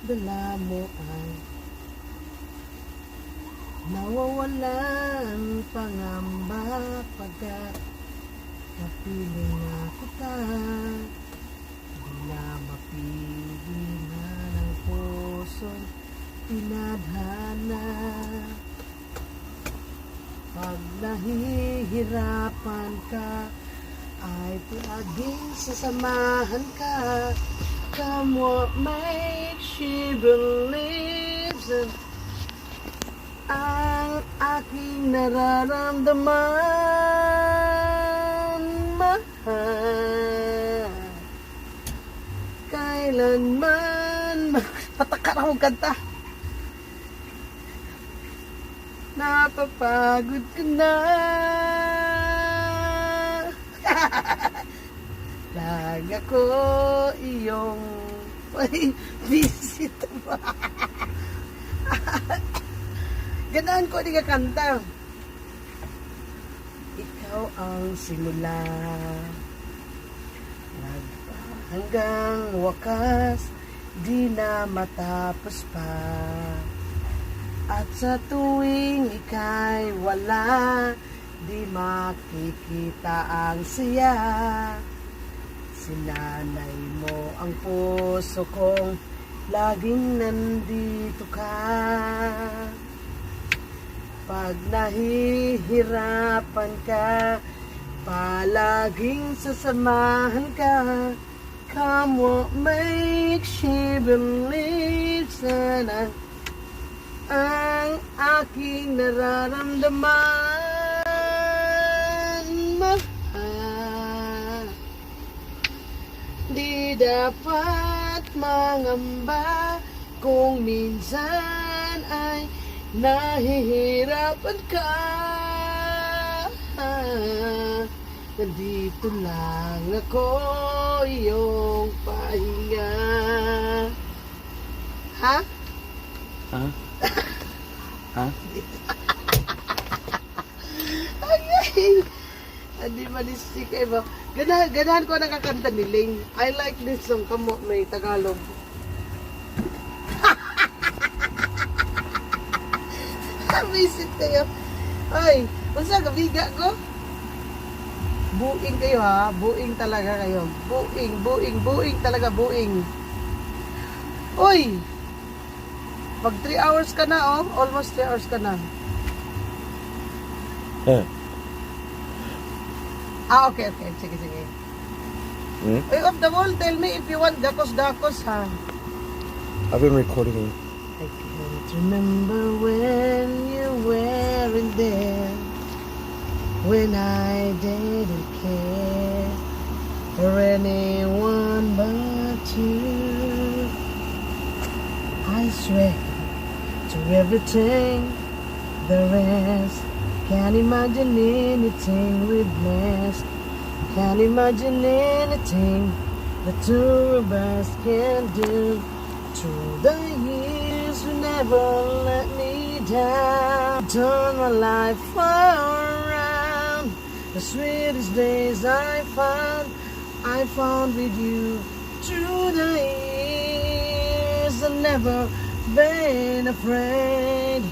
dala mo ay nawawala ang pangamba pagkat napiling na kita. Di na mapigilan ang pusong tinadhana. Pag nahihirapan ka ay laging sasamahan ka. Come what makes she believes in ang aking nararamdaman, mahal. Kailanman patakar akong kanta. Napapagod ka na. Lagi ako iyong visit mo. Ganahan ko di ka kanta. Ikaw ang simula hanggang wakas, di na matapos pa. At sa tuwing ika'y wala, di makikita ang siya. Sinanay mo ang puso kong laging nandito ka. Pag nahihirapan ka, palaging sasamahan ka. Come what makes she believe sana ang aking nararamdaman, mahal. Di dapat mangamba kung minsan ay nahihirapan ka. Nandito lang ako, iyong pahinga. Ha? Ha? Ha? Ay, hindi malistik kayo ba? Ganahan ko nakakanta ni Ling. I like this song. Kamo, may Tagalog. Visit kayo. Ay, basta gabiga ko. Buing kayo ha. Buing talaga kayo. Buing talaga, buing. Uy! Pag 3 hours ka na, oh. Almost 3 hours ka na. Okay. Sige. Uy, off the wall, tell me if you want dakos, ha? I've been recording. I can't remember when you weren't there, when I didn't care for anyone but you. I swear to everything the rest. Can't imagine anything we've missed. Can't imagine anything the two of us can do. Through the years you never let me down. Turn my life around. The sweetest days I found with you. Through the years I've never been afraid.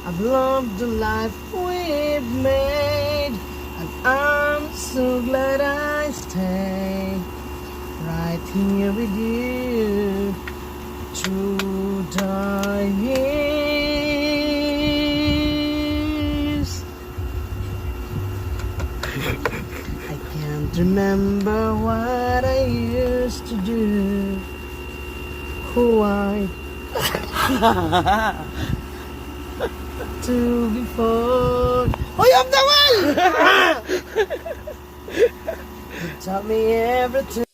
I've loved the life we've made, and I'm so glad I stay right here with you through the years. I can't remember what I used to do, who I to before. Hoy, off the wall! You taught me everything.